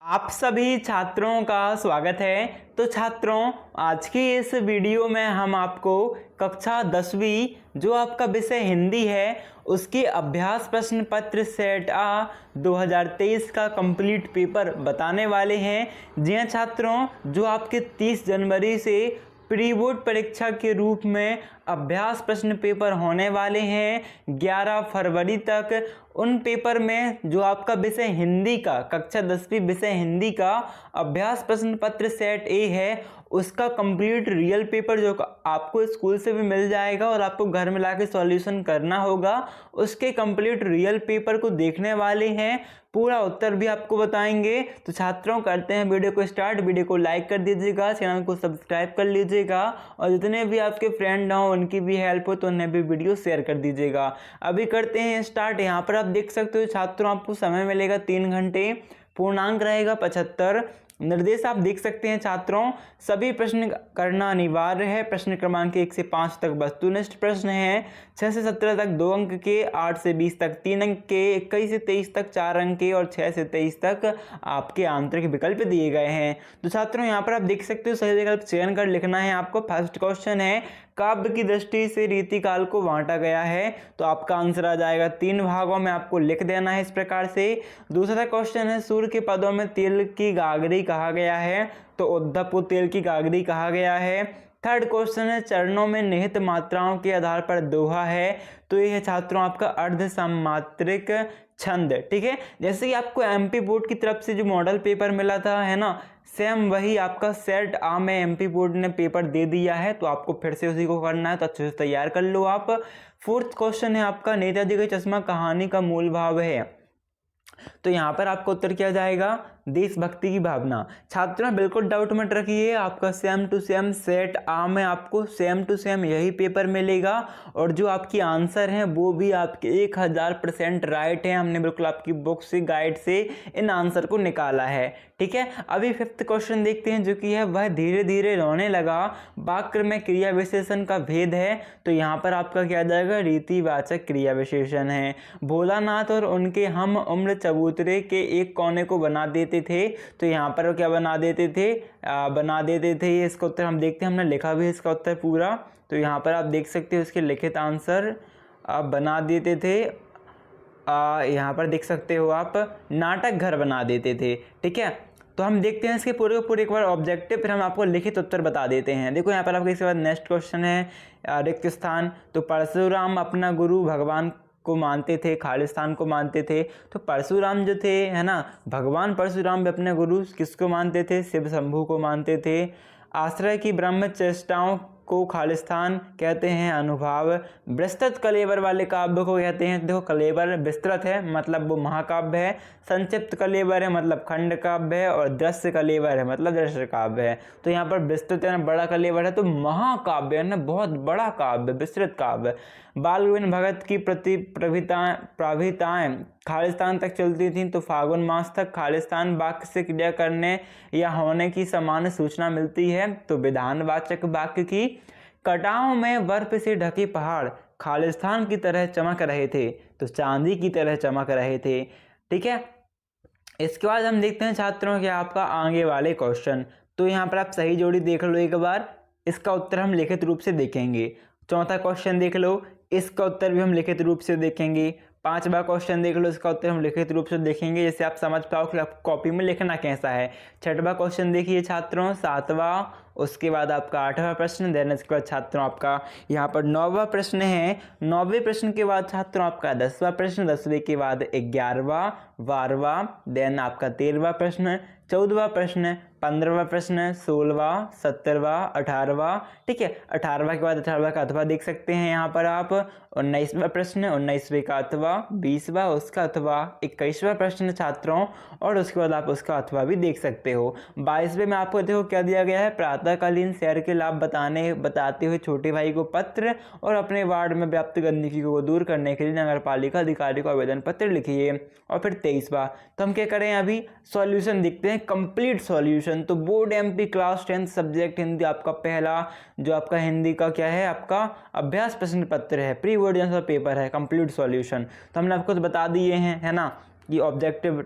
आप सभी छात्रों का स्वागत है। तो छात्रों, आज की इस वीडियो में हम आपको कक्षा 10वीं जो आपका विषय हिंदी है उसकी अभ्यास प्रश्न पत्र सेट आ 2023 का कंप्लीट पेपर बताने वाले हैं। जी हाँ छात्रों, जो आपके 30 जनवरी से प्री बोर्ड परीक्षा के रूप में अभ्यास प्रश्न पेपर होने वाले हैं 11 फरवरी तक। उन पेपर में जो आपका विषय हिंदी का कक्षा 10वीं विषय हिंदी का अभ्यास प्रश्न पत्र सेट ए है उसका कंप्लीट रियल पेपर जो आपको स्कूल से भी मिल जाएगा और आपको घर में लाके सॉल्यूशन करना होगा, उसके कंप्लीट रियल पेपर को देखने वाले हैं। पूरा उत्तर भी आपको बताएंगे। तो छात्रों, करते हैं वीडियो को स्टार्ट। वीडियो को लाइक कर दीजिएगा, चैनल को सब्सक्राइब कर लीजिएगा और जितने भी आपके फ्रेंड हों उनकी भी हेल्प हो तो उन्हें भी वीडियो शेयर कर दीजिएगा। अभी करते हैं स्टार्ट। यहाँ पर आप देख सकते हो छात्रों, आपको समय मिलेगा 3 घंटे, पूर्णांक रहेगा 75। निर्देश आप देख सकते हैं छात्रों, सभी प्रश्न करना अनिवार्य है। प्रश्न क्रमांक 1 से 5 तक वस्तुनिष्ठ प्रश्न हैं, 6 से 17 तक 2 अंक के, 8 से 20 तक 3 अंक के, 21 से 23 तक 4 अंक के और 6 से 23 तक आपके आंतरिक विकल्प दिए गए हैं। तो छात्रों, यहाँ पर आप देख सकते हो सही विकल्प चयन कर लिखना है आपको। फर्स्ट क्वेश्चन है, काव्य की दृष्टि से रीतिकाल को बांटा गया है, तो आपका आंसर आ जाएगा 3 भागों में, आपको लिख देना है इस प्रकार से। दूसरा क्वेश्चन है, सूर्य के पदों में तेल की गागरी कहा गया है, तो उद्धव को तेल की गागरी कहा गया है। थर्ड क्वेश्चन है, चरणों में निहित मात्राओं के आधार पर दोहा है, तो ये है छात्रों आपका अर्ध सम्मात्रिक छंद। ठीक है, जैसे कि आपको एमपी बोर्ड की तरफ से जो मॉडल पेपर मिला था है ना, सेम वही आपका सेट आ में एमपी बोर्ड ने पेपर दे दिया है, तो आपको फिर से उसी को करना है, तो अच्छे से तैयार कर लो आप। फोर्थ क्वेश्चन है आपका, नेताजी का चश्मा कहानी का मूल भाव है, तो यहाँ पर आपका उत्तर क्या जाएगा, देशभक्ति की भावना। छात्रों, बिल्कुल डाउट मत रखिए, आपका सेम टू सेम सेट आ में आपको सेम टू सेम यही पेपर मिलेगा और जो आपकी आंसर हैं वो भी आपके 1000% राइट है। हमने बिल्कुल आपकी बुक से गाइड से इन आंसर को निकाला है। ठीक है, अभी फिफ्थ क्वेश्चन देखते हैं, जो कि है वह धीरे धीरे रोने लगा, वाक्य में क्रिया विशेषण का भेद है, तो यहाँ पर आपका क्या जाएगा, रीतिवाचक क्रिया विशेषण है। भोलानाथ और उनके हम उम्र चबूतरे के एक कोने को बना देते थे, तो यहाँ पर क्या बना देते थे, इसका उत्तर हम देखते हैं, हमने लिखा भी इसका उत्तर पूरा, तो यहाँ पर आप देख सकते हो इसके लिखित आंसर बना देते थे। यहाँ पर देख सकते हो आप, नाटक घर बना देते थे। ठीक है, तो हम देखते हैं इसके पूरे पूरे एक बार ऑब्जेक्टिव, फिर हम आपको लिखित उत्तर बता देते हैं। देखो यहाँ पर आपके इसके बाद नेक्स्ट क्वेश्चन है, रिक्त स्थान। तो परशुराम अपना गुरु भगवान को मानते थे, खालिस्तान को मानते थे, तो परशुराम जो थे है ना, भगवान परशुराम भी अपने गुरु किसको मानते थे, शिव शंभू को मानते थे। आश्रय की ब्रह्म चेष्टाओं को खालिस्तान कहते हैं, अनुभाव। विस्तृत कलेवर वाले काव्य को कहते हैं, देखो कलेवर विस्तृत है मतलब वो महाकाव्य है, संक्षिप्त कलेवर है मतलब खंड काव्य है, और दृश्य कलेवर है मतलब दृश्य काव्य है। तो यहाँ पर विस्तृत है ना, बड़ा कलेवर है, तो महाकाव्य है ना, बहुत बड़ा काव्य, विस्तृत काव्य। बाल गोविंद भगत की प्रभिताएं खालिस्तान तक चलती थीं, तो फागुन मास तक खालिस्तान वाक्य से क्रिया करने या होने की समान सूचना मिलती है, तो विधानवाचक वाक्य की कटाओं में बर्फ से ढके पहाड़ खालिस्तान की तरह चमक रहे थे, तो चांदी की तरह चमक रहे थे। ठीक है, इसके बाद हम देखते हैं छात्रों के आपका आगे वाले क्वेश्चन। तो यहाँ पर आप सही जोड़ी देख लो एक बार, इसका उत्तर हम लिखित रूप से देखेंगे। चौथा क्वेश्चन देख लो, इसका उत्तर भी हम लिखित रूप से देखेंगे। पांचवा क्वेश्चन देख लो, इसका उत्तर हम लिखित रूप से देखेंगे, जैसे आप समझ पाओ कि आप कॉपी में लिखना कैसा है। छठवां क्वेश्चन देखिए छात्रों, सातवां, उसके बाद आपका 8वां प्रश्न, देन इसके बाद छात्रों आपका यहाँ पर 9वां प्रश्न है। 9वें प्रश्न के बाद छात्रों आपका 10वां प्रश्न, 10वें के बाद 11वां, 12वां, देन आपका 13वां प्रश्न, 14वां प्रश्न, 15वां प्रश्न, 16वां, 17वां, 18वां। ठीक है, 18वां के बाद 18वां का अथवा देख सकते हैं यहाँ पर आप। 19वां प्रश्न, 19वें का अथवा, 20वां उसका अथवा, 21वां प्रश्न छात्रों, और उसके बाद आप उसका अथवा भी देख सकते हो। 22वें में आपको देखो क्या दिया गया है, प्रातःकालीन सैर के लाभ बताते हुए छोटे भाई को पत्र और अपने वार्ड में व्याप्त गंदगी को दूर करने के लिए नगर पालिका अधिकारी को आवेदन पत्र लिखिए। और फिर 23वां, तो हम क्या करें, अभी सॉल्यूशन देखते हैं, कंप्लीट सॉल्यूशन। तो board MP class 10 subject Hindi आपका पहला जो आपका हिंदी का क्या है, आपका अभ्यास प्रश्न पत्र है, प्री बोर्ड जैसा पेपर है, कंप्लीट सॉल्यूशन। तो हमने आपको बता दिए हैं है ना, कि ऑब्जेक्टिव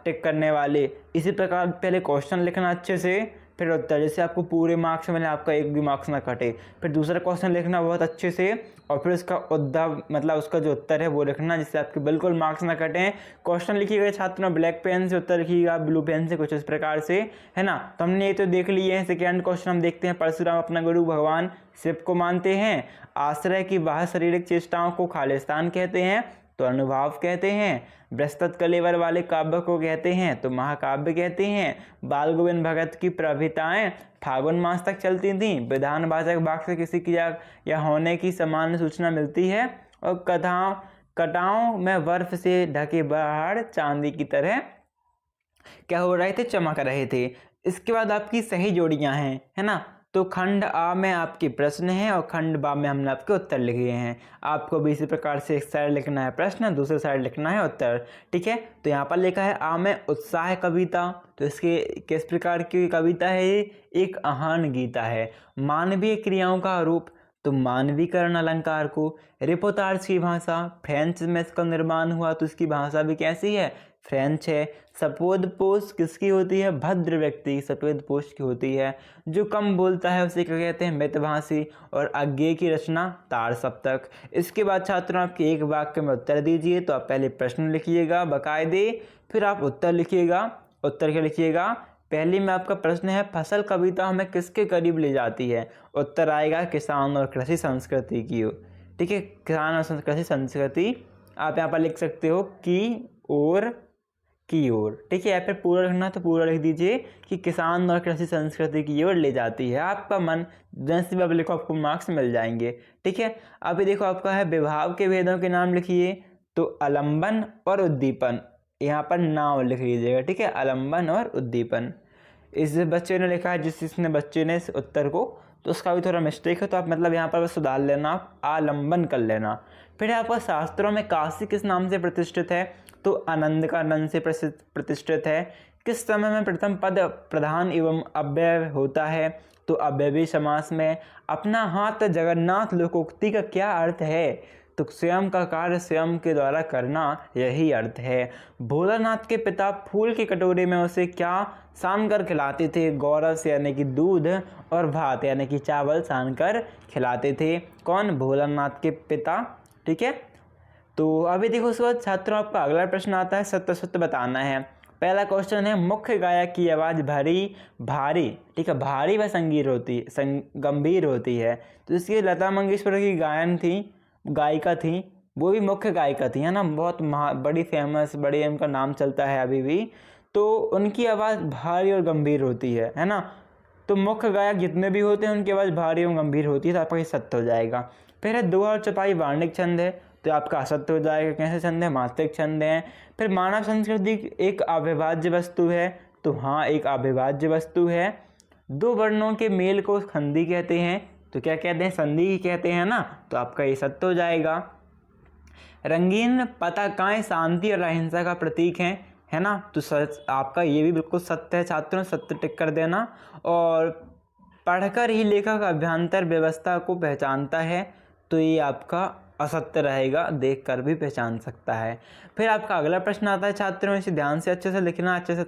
टिक करने वाले। इसी प्रकार पहले क्वेश्चन लिखना अच्छे से, फिर उत्तर, जैसे आपको पूरे मार्क्स मिले, आपका एक भी मार्क्स ना कटे। फिर दूसरा क्वेश्चन लिखना बहुत अच्छे से, और फिर उसका उद्दा मतलब उसका जो उत्तर है वो लिखना, जिससे आपके बिल्कुल मार्क्स ना कटें। क्वेश्चन लिखिएगा छात्रों ब्लैक पेन से, उत्तर लिखिएगा ब्लू पेन से, कुछ इस प्रकार से, है ना। तो हमने ये तो देख लिए हैं। सेकेंड क्वेश्चन हम देखते हैं। परशुराम अपना गुरु भगवान शिव को मानते हैं। आश्रय की बाह्य शारीरिक चेष्टाओं को खालिस्तान कहते हैं, तो अनुभाव कहते हैं। बृहस्पति कलेवर वाले काव्य को कहते हैं, तो महाकाव्य कहते हैं। बाल गोविंद भगत की प्रभिताएं फागुन मास तक चलती थीं। विधानवाचक वाक्य से किसी क्रिया या होने की सामान्य सूचना मिलती है। और कटाओं में बर्फ से ढके पहाड़ चांदी की तरह क्या हो रहे थे, चमक रहे थे। इसके बाद आपकी सही जोड़ियां हैं, है ना। तो खंड आ में आपके प्रश्न हैं और खंड बा में हमने आपके उत्तर लिखे हैं। आपको भी इसी प्रकार से एक साइड लिखना है प्रश्न, दूसरे साइड लिखना है उत्तर, ठीक है। तो यहाँ पर लिखा है आ में उत्साह कविता, तो इसके किस प्रकार की कविता है ये, एक आहान गीता है। मानवीय क्रियाओं का आरोप, तो मानवीकरण अलंकार को। रिपोर्टार्स की भाषा, फ्रेंच में इसका निर्माण हुआ, तो इसकी भाषा भी कैसी है, फ्रेंच है। सफेद पोष किसकी होती है, भद्र व्यक्ति सफेद पोष की होती है। जो कम बोलता है उसे क्या कहते हैं, मितभाषी। और अज्ञेय की रचना तार सप्तक। इसके बाद छात्रों आपके एक वाक्य में उत्तर दीजिए। तो आप पहले प्रश्न लिखिएगा बाकायदे, फिर आप उत्तर लिखिएगा। उत्तर क्या लिखिएगा, पहले में आपका प्रश्न है फसल कविता हमें किसके करीब ले जाती है। उत्तर आएगा किसान और कृषि संस्कृति की ओर, ठीक है। किसान और कृषि संस्कृति आप यहाँ पर लिख सकते हो की ओर, ठीक है। या फिर पूरा लिखना तो पूरा लिख दीजिए कि किसान और कृषि संस्कृति की ओर ले जाती है। आपका मन जैसे भी आप लिखो आपको मार्क्स मिल जाएंगे, ठीक है। अभी देखो आपका है विभाव के भेदों के नाम लिखिए। तो अलंबन और उद्दीपन, यहाँ पर नाम लिख लीजिएगा, ठीक है, अलंबन और उद्दीपन। इस बच्चे ने लिखा है, जिसने बच्चे ने इस उत्तर को, तो उसका भी थोड़ा मिस्टेक है, तो आप मतलब यहाँ पर सुधार लेना, आप आलंबन कर लेना। फिर आपका शास्त्रों में काशी किस नाम से प्रतिष्ठित है, तो आनंद का नंद से प्रतिष्ठित है। किस समय में प्रथम पद प्रधान एवं अव्यय होता है, तो अव्ययी समास में। अपना हाथ जगन्नाथ लोकोक्ति का क्या अर्थ है, तो स्वयं का कार्य स्वयं के द्वारा करना, यही अर्थ है। भोलानाथ के पिता फूल के कटोरे में उसे क्या सान कर खिलाते थे, गौरस यानी कि दूध और भात यानी कि चावल सान कर खिलाते थे। कौन, भोलानाथ के पिता, ठीक है। तो अभी देखो उसके बाद छात्रों आपका अगला प्रश्न आता है, सत्य सत्य बताना है। पहला क्वेश्चन है, मुख्य गायक की आवाज़ भारी, ठीक है, भारी व गंभीर होती है। तो इसकी लता मंगेशकर की गायिका थी, वो भी मुख्य गायिका थी, है ना, बहुत बड़ी फेमस, बड़ी उनका नाम चलता है अभी भी। तो उनकी आवाज़ भारी और गंभीर होती है ना। तो मुख्य गायक जितने भी होते हैं उनकी आवाज़ भारी और गंभीर होती है, तो आपका ये सत्य हो जाएगा। फिर है दोहा और चौपाई वार्णिक छंद है, तो आपका असत्य हो जाएगा। कैसे छंद है, मात्रिक छंद है। फिर मानव संस्कृति एक अविभाज्य वस्तु है, तो हाँ एक अविभाज्य वस्तु है। दो वर्णों के मेल को संधि कहते हैं, तो क्या कहते हैं, संधि ही कहते हैं ना, तो आपका ये सत्य हो जाएगा। रंगीन पताकाएं शांति और अहिंसा का प्रतीक हैं, है ना, तो आपका ये भी बिल्कुल सत्य है छात्रों, सत्य टिक कर देना। और पढ़कर ही लेखक अभ्यंतर व्यवस्था को पहचानता है, तो ये आपका असत्य रहेगा, देखकर भी पहचान सकता है। फिर आपका अगला प्रश्न आता है छात्रों, इसे ध्यान से अच्छे से लिखना, अच्छे से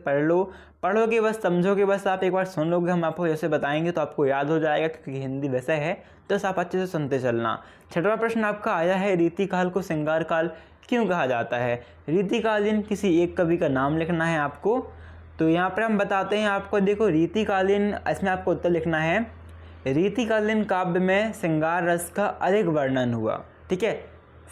पढ़ोगे बस, समझोगे बस, आप एक बार सुन लोगे, हम आपको जैसे बताएंगे तो आपको याद हो जाएगा, क्योंकि हिंदी वैसे है, तो आप अच्छे से सुनते चलना। छठवां प्रश्न आपका आया है, रीतिकाल को श्रृंगार काल क्यों कहा जाता है। रीतिकालीन किसी एक कवि का नाम लिखना है आपको, तो यहाँ पर हम बताते हैं आपको। देखो रीतिकालीन, इसमें आपको उत्तर लिखना है, रीतिकालीन काव्य में श्रृंगार रस का अधिक वर्णन हुआ, ठीक है,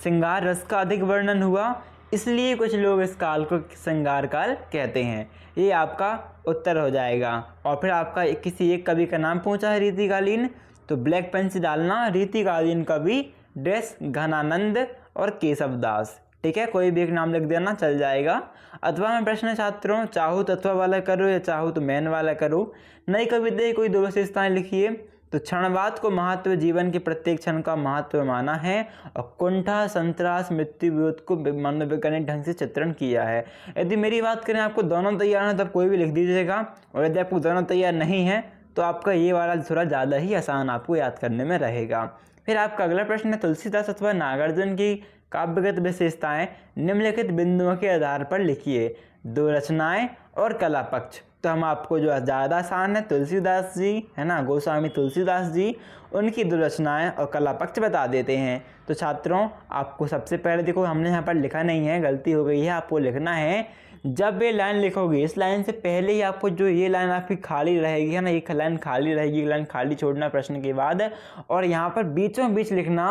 श्रृंगार रस का अधिक वर्णन हुआ, इसलिए कुछ लोग इस काल को श्रृंगार काल कहते हैं। ये आपका उत्तर हो जाएगा। और फिर आपका किसी एक कवि का नाम पूछा है रीतिकालीन, तो ब्लैक पेन से डालना रीतिकालीन कवि डैश घनानंद और केशव दास, ठीक है, कोई भी एक नाम लिख देना चल जाएगा। अथवा में प्रश्न छात्रों, चाहो तो अथवा वाला करो या चाहो तो मैन वाला करो। नई कविता कोई दो विशेषताएं लिखिए, तो क्षणवाद को महत्व, जीवन के प्रत्येक क्षण का महत्व माना है, और कुंठा संतरास मृत्यु विरोध को मनोवैज्ञानिक ढंग से चित्रण किया है। यदि मेरी बात करें आपको दोनों तैयार हैं तब कोई भी लिख दीजिएगा, और यदि आपको दोनों तैयार नहीं है तो आपका ये वाला थोड़ा ज़्यादा ही आसान आपको याद करने में रहेगा। फिर आपका अगला प्रश्न है, तुलसीदास अथवा नागार्जुन की काव्यगत विशेषताएं निम्नलिखित बिंदुओं के आधार पर लिखिए। दो रचनाएं और कला पक्ष। तो हम आपको जो ज़्यादा आसान है तुलसीदास जी है ना, गोस्वामी तुलसीदास जी, उनकी दो रचनाएं और कला पक्ष बता देते हैं। तो छात्रों आपको सबसे पहले देखो, हमने यहाँ पर लिखा नहीं है, गलती हो गई है, आपको लिखना है। जब ये लाइन लिखोगे इस लाइन से पहले ही आपको जो ये लाइन आपकी खाली रहेगी है ना, एक लाइन खाली रहेगी, एक लाइन खाली छोड़ना प्रश्न के बाद, और यहाँ पर बीचों बीच लिखना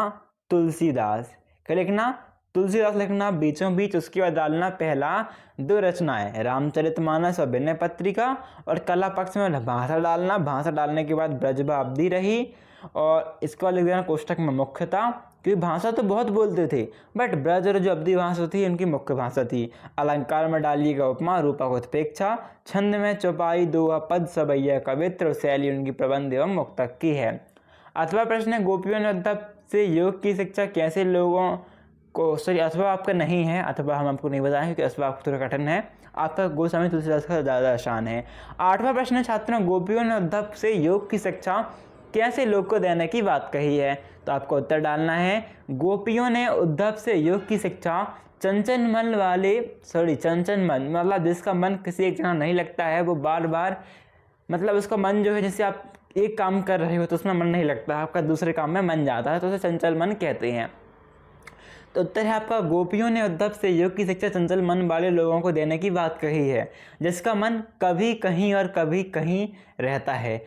तुलसीदास। क्या लिखना? तुलसीदास लिखना बीचों बीच। उसके बाद डालना पहला दो रचनाएं रामचरितमानस और विनय पत्रिका, और कला पक्ष में भाषा डालना। भाषा डालने के बाद ब्रजभावधि रही, और इसके बाद लिख देना कोष्टक में मुख्यता, क्योंकि भाषा तो बहुत बोलते थे बट ब्रज और जो अवधि भाषा थी उनकी मुख्य भाषा थी। अलंकार में डालिएगा उपमा, रूपक उत्प्रेक्षा, छंद में चौपाई, दोहा, पद, सवैया, कवित्र और शैली उनकी प्रबंध एवं मुक्तक की है। अथवा प्रश्न है, गोपियों ने उद्धव से योग की शिक्षा कैसे लोगों को, सॉरी अथवा आपका नहीं है, अथवा हम आपको नहीं बताएं क्योंकि अथवा आपको थोड़ा कठिन है, आपका गोस्वामी तुलसीदास का ज़्यादा आसान है। आठवां प्रश्न है छात्रों, गोपियों ने उद्धव से योग की शिक्षा कैसे लोग को देने की बात कही है। तो आपको उत्तर डालना है, गोपियों ने उद्धव से योग की शिक्षा चंचल मन वाले, चंचल मन मतलब जिसका मन किसी एक जगह नहीं लगता है, वो बार बार मतलब उसका मन जो है, जैसे आप एक काम कर रहे हो तो उसमें मन नहीं लगता, आपका दूसरे काम में मन जाता है, तो उसे चंचल मन कहते हैं। तो उत्तर है आपका, गोपियों ने उद्धव से योग की शिक्षा चंचल मन वाले लोगों को देने की बात कही है, जिसका मन कभी कहीं और कभी कहीं रहता है।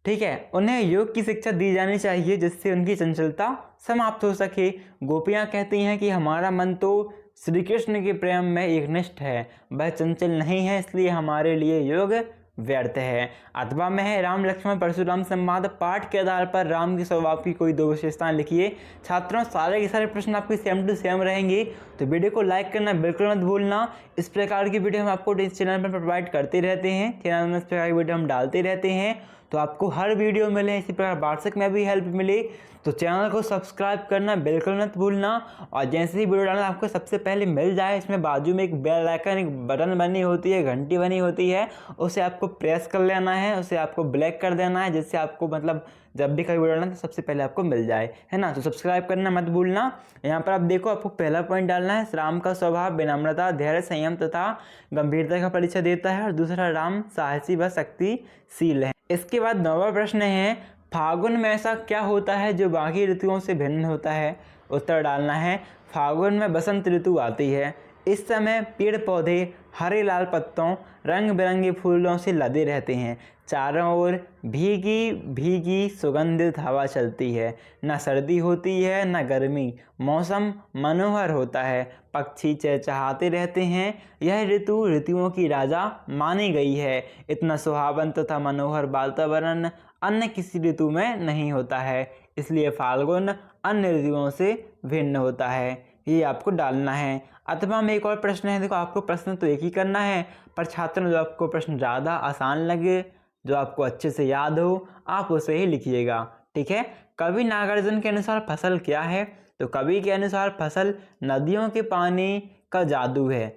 ठीक है, उन्हें योग की शिक्षा दी जानी चाहिए जिससे उनकी चंचलता समाप्त हो सके। गोपियाँ कहती हैं कि हमारा मन तो श्री कृष्ण के प्रेम में एकनिष्ठ है, वह चंचल नहीं है, इसलिए हमारे लिए योग व्यर्थ है। अथवा में है, राम लक्ष्मण परशुराम संवाद पाठ के आधार पर राम के स्वभाव की कोई दो विशेषताएं लिखिए। छात्रों सारे के सारे प्रश्न आपके सेम टू सेम रहेंगे, तो वीडियो को लाइक करना बिल्कुल मत भूलना। इस प्रकार की वीडियो हम आपको इस चैनल पर प्रोवाइड करते रहते हैं, चैनल में इस प्रकार की वीडियो हम डालते रहते हैं, तो आपको हर वीडियो मिले, इसी प्रकार व्हाट्सएप में भी हेल्प मिले, तो चैनल को सब्सक्राइब करना बिल्कुल मत भूलना। और जैसे ही वीडियो डालना आपको सबसे पहले मिल जाए, इसमें बाजू में एक बेल आइकन, एक बटन बनी होती है, घंटी बनी होती है, उसे आपको प्रेस कर लेना है, उसे आपको ब्लैक कर देना है, जिससे आपको मतलब जब भी कभी वीडियो डालना तो सबसे पहले आपको मिल जाए, है ना। तो सब्सक्राइब करना मत भूलना। यहाँ पर आप देखो, आपको पहला पॉइंट डालना है, राम का स्वभाव विनम्रता, धैर्य, संयम तथा गंभीरता का परिचय देता है, और दूसरा राम साहसी व शक्तिशील है। इसके बाद 9वां प्रश्न है, फागुन में ऐसा क्या होता है जो बाकी ऋतुओं से भिन्न होता है। उत्तर डालना है, फागुन में बसंत ऋतु आती है, इस समय पेड़ पौधे हरे लाल पत्तों रंग बिरंगे फूलों से लदे रहते हैं, चारों ओर भीगी भीगी सुगंधित हवा चलती है, न सर्दी होती है न गर्मी, मौसम मनोहर होता है, पक्षी चहचहाते रहते हैं, यह ऋतु ऋतुओं की राजा मानी गई है, इतना सुहावन तथा मनोहर वातावरण अन्य किसी ऋतु में नहीं होता है, इसलिए फाल्गुन अन्य ऋतुओं से भिन्न होता है। ये आपको डालना है। अथवा में एक और प्रश्न है, देखो आपको प्रश्न तो एक ही करना है, पर छात्रों जो आपको प्रश्न ज़्यादा आसान लगे, जो आपको अच्छे से याद हो, आप उसे ही लिखिएगा। ठीक है, कवि नागार्जुन के अनुसार फसल क्या है। तो कवि के अनुसार फसल नदियों के पानी का जादू है,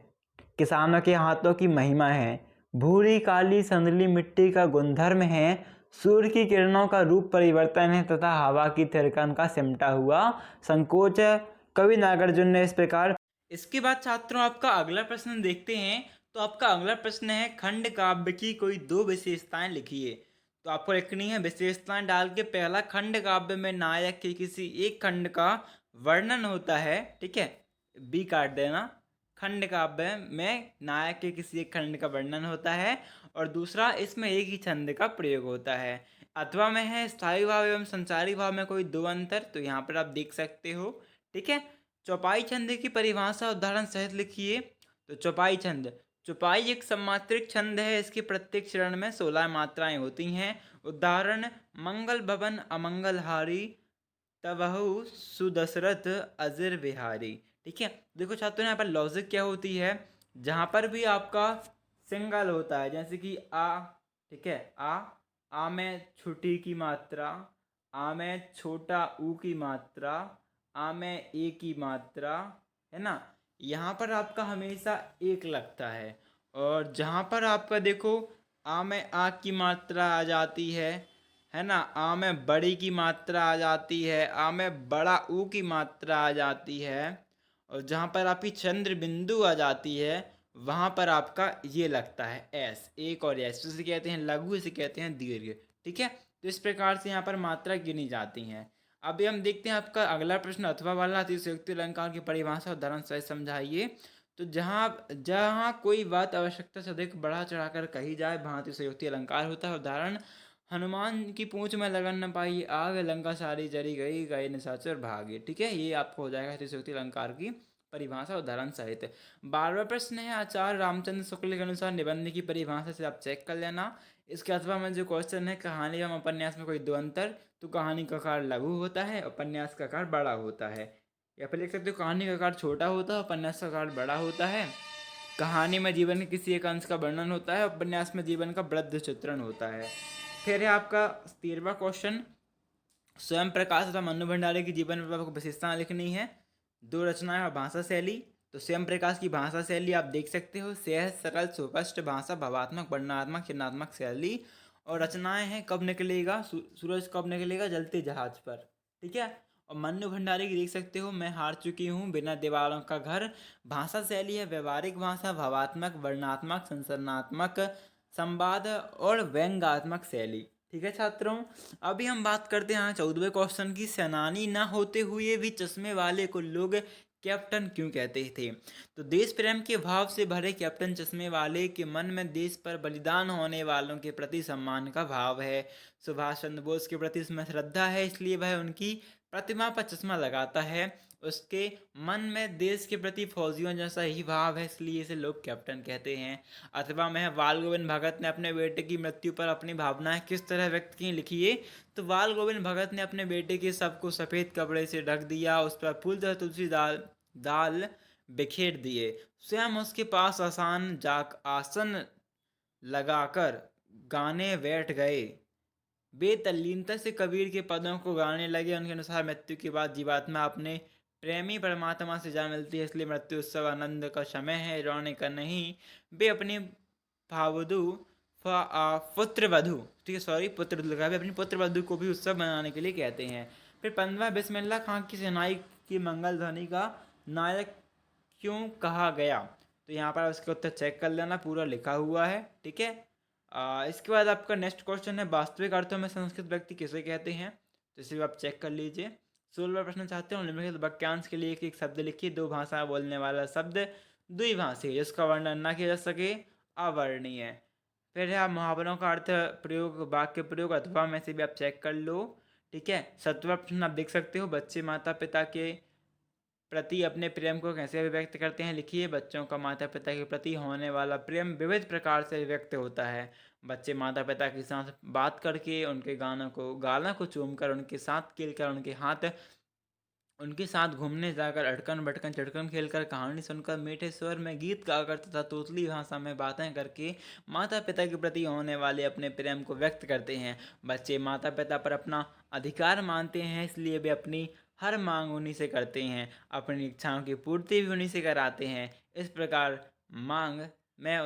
किसानों के हाथों की महिमा है, भूरी काली संदली मिट्टी का गुणधर्म है, सूर्य की किरणों का रूप परिवर्तन है तथा हवा की थिरकन का सिमटा हुआ संकोच है। कवि नागार्जुन ने इस प्रकार। इसके बाद छात्रों आपका अगला प्रश्न देखते हैं। तो आपका अगला प्रश्न है, खंड काव्य की कोई दो विशेषताएं लिखिए। तो आपको लिखनी है विशेषताएं डाल के, पहला, खंड काव्य में नायक के किसी एक खंड का वर्णन होता है। ठीक है, बी काट देना, खंड काव्य में नायक के किसी एक खंड का वर्णन होता है, और दूसरा, इसमें एक ही छंद का प्रयोग होता है। अथवा में है, स्थायी भाव एवं संचारी भाव में कोई दो अंतर। तो यहाँ पर आप देख सकते हो। ठीक है, चौपाई छंद की परिभाषा उदाहरण सहित लिखिए। तो चौपाई छंद, चौपाई एक सम्मात्रिक छंद है, इसके प्रत्येक चरण में 16 मात्राएं होती हैं। उदाहरण, मंगल भवन अमंगलहारी, तबहु सुदशरथ अजिर बिहारी। ठीक है, देखो छात्रों यहाँ पर लॉजिक क्या होती है, जहाँ पर भी आपका सिंगल होता है, जैसे कि आ, ठीक है, आ में छोटी की मात्रा, आ में छोटा ऊ की मात्रा, आ में ए की मात्रा, है ना, यहाँ पर आपका हमेशा एक लगता है। और जहाँ पर आपका देखो आ में आ की मात्रा आ जाती है ना, आ में बड़ी की मात्रा आ जाती है, आ में बड़ा ऊ की मात्रा आ जाती है, और जहाँ पर आपकी चंद्र बिंदु आ जाती है वहाँ पर आपका ये लगता है एस, एक और एस। इसे कहते हैं लघु, इसे कहते हैं दीर्घ। ठीक है, तो इस प्रकार से यहाँ पर मात्रा गिनी जाती हैं। अभी हम देखते हैं आपका अगला प्रश्न, अथवा वाला अतिशयोक्ति अलंकार की परिभाषा और उदाहरण सहित समझाइए। तो जहाँ जहाँ कोई बात आवश्यकता से अधिक बढ़ा चढ़ाकर कही जाए वहाँ अतिशयोक्ति अलंकार होता है। उदाहरण, हनुमान की पूंछ में लगन न पाई आग, लंका सारी जरी गई, गए निशाचर भागे। ठीक है, ये आपको हो जाएगा अतिशयोक्ति अलंकार की परिभाषा उदाहरण सहित। 12वां प्रश्न है, आचार्य रामचंद्र शुक्ल के अनुसार निबंध की परिभाषा से आप चेक कर लेना। इसके अथवा में जो क्वेश्चन है, कहानी एवं उपन्यास में कोई दो अंतर, तो कहानी का आकार लघु होता है, उपन्यास का आकार बड़ा होता है। या फिर लिख सकते हो कहानी का आकार छोटा होता है, उपन्यास का आकार बड़ा होता है। कहानी में जीवन के किसी एक अंश का वर्णन होता है, उपन्यास में जीवन का वृद्ध चित्रण होता है। फिर है आपका 13वां क्वेश्चन, स्वयं प्रकाश तथा मनु भंडारी की जीवन में आपको विशेषताएं लिखनी है। दो रचनाएं और भाषा शैली। तो स्वयं प्रकाश की भाषा शैली आप देख सकते हो, सहज सरल सुस्पष्ट भाषा, भावात्मक वर्णनात्मक चिन्हात्मक शैली। और रचनाएं हैं, कब निकलेगा सूरज, कब निकलेगा, जलते जहाज पर। ठीक है, और मन्नू भंडारी की देख सकते हो, मैं हार चुकी हूँ, बिना दीवारों का घर। भाषा शैली है व्यवहारिक भाषा, भावात्मक वर्णनात्मक संसरणात्मक संवाद और व्यंग्यात्मक शैली। ठीक है छात्रों, अभी हम बात करते हैं 14वें क्वेश्चन की, सेनानी न होते हुए भी चश्मे वाले को लोग कैप्टन क्यों कहते थे। तो देश प्रेम के भाव से भरे कैप्टन चश्मे वाले के मन में देश पर बलिदान होने वालों के प्रति सम्मान का भाव है। सुभाष चंद्र बोस के प्रति उसमें श्रद्धा है, इसलिए वह उनकी प्रतिमा पर चश्मा लगाता है। उसके मन में देश के प्रति फौजियों जैसा ही भाव है, इसलिए इसे लोग कैप्टन कहते हैं। अथवा में बाल गोविंद भगत ने अपने बेटे की मृत्यु पर अपनी भावनाएं किस तरह व्यक्त की, लिखिए। तो बाल गोविंद भगत ने अपने बेटे के शव को सफ़ेद कपड़े से ढक दिया, उस पर फूल तथा तुलसी दाल बिखेर दिए, स्वयं उसके पास आसन लगाकर गाने बैठ गए। वे तल्लीनता से कबीर के पदों को गाने लगे। उनके अनुसार मृत्यु के बाद जीवात्मा अपने प्रेमी परमात्मा से जा मिलती है, इसलिए मृत्यु उत्सव आनंद का समय है, रोने का नहीं। वे अपनी भावधु पुत्रवधु, ठीक है सॉरी पुत्र लगा, वे अपनी पुत्रवधु को भी उत्सव मनाने के लिए कहते हैं। फिर 15वां, बिस्मिल्लाह खां की सेनाई की मंगल ध्वनि का नायक क्यों कहा गया। तो यहाँ पर उसका उत्तर चेक कर लेना, पूरा लिखा हुआ है। ठीक है, इसके बाद आपका नेक्स्ट क्वेश्चन है, वास्तविक अर्थों में संस्कृत व्यक्ति किसे कहते हैं। तो इसे भी आप चेक कर लीजिए। 16वां प्रश्न चाहते हो, निम्नलिखित वाक्यांश के लिए एक एक शब्द लिखिए। दो भाषा बोलने वाला शब्द द्विभाषी, जिसका वर्णन न किया जा सके, अवर्णीय। फिर है मुहावरों का अर्थ प्रयोग, वाक्य प्रयोग अथवा में से भी आप चेक कर लो। ठीक है, 7वां प्रश्न आप देख सकते हो, बच्चे माता पिता के प्रति अपने प्रेम को कैसे अभिव्यक्त करते हैं, लिखिए। बच्चों का माता पिता के प्रति होने वाला प्रेम विविध प्रकार से व्यक्त होता है। बच्चे माता पिता के साथ बात करके, उनके गालों को चूमकर, उनके साथ खेलकर, उनके साथ घूमने जाकर, अटकन बटकन चटकन खेलकर, कहानी सुनकर, मीठे स्वर में गीत गाकर तथा तोतली भाषा में बातें करके माता पिता के प्रति होने वाले अपने प्रेम को व्यक्त करते हैं। बच्चे माता पिता पर अपना अधिकार मानते हैं, इसलिए वे अपनी हर मांग उन्हीं से करते हैं, अपनी इच्छाओं की पूर्ति भी उन्हीं से कराते हैं। इस प्रकार मांग में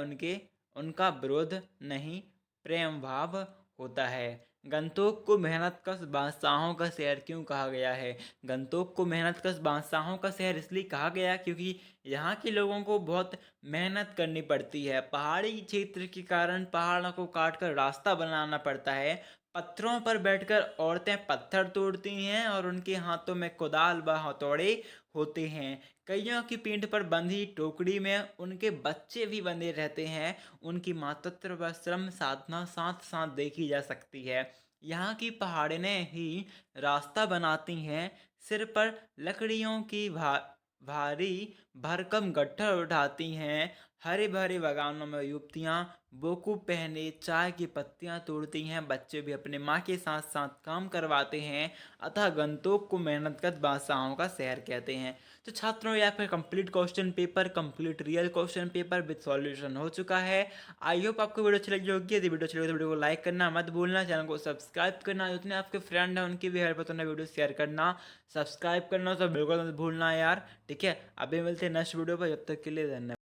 उनका विरोध नहीं, प्रेम भाव होता है। गंतोक को मेहनतकश बादशाहों का शहर क्यों कहा गया है। गंतोक को मेहनतकश बादशाहों का शहर इसलिए कहा गया क्योंकि यहाँ के लोगों को बहुत मेहनत करनी पड़ती है। पहाड़ी क्षेत्र के कारण पहाड़ों को काटकर रास्ता बनाना पड़ता है। पत्थरों पर बैठकर औरतें पत्थर तोड़ती हैं और उनके हाथों में कुदाल व हथौड़े होते हैं। कईयों की पीठ पर बंधी टोकरी में उनके बच्चे भी बंधे रहते हैं। उनकी मातृत्व व श्रम साधना साथ साथ देखी जा सकती है। यहाँ की पहाड़ें ही रास्ता बनाती हैं। सिर पर लकड़ियों की भारी भरकम गट्ठर उठाती हैं। हरे भरे बागानों में युवतियाँ बोकू पहने चाय की पत्तियाँ तोड़ती हैं। बच्चे भी अपने माँ के साथ साथ काम करवाते हैं। अतः गंतोक को मेहनतकश बादशाहों का शहर कहते हैं। तो छात्रों, ये आपका complete question paper, complete real question paper with solution हो चुका है। आई होप आपको वीडियो अच्छी लगी होगी। यदि वीडियो अच्छी लगी तो वीडियो को लाइक करना मत भूलना, चैनल को सब्सक्राइब करना, जितने आपके फ्रेंड हैं उनकी भी हेल्प होता है, वीडियो शेयर करना, सब्सक्राइब करना तो बिल्कुल मत भूलना यार। ठीक है, अभी मिलते हैं नेक्स्ट वीडियो पर, जब तक के लिए धन्यवाद।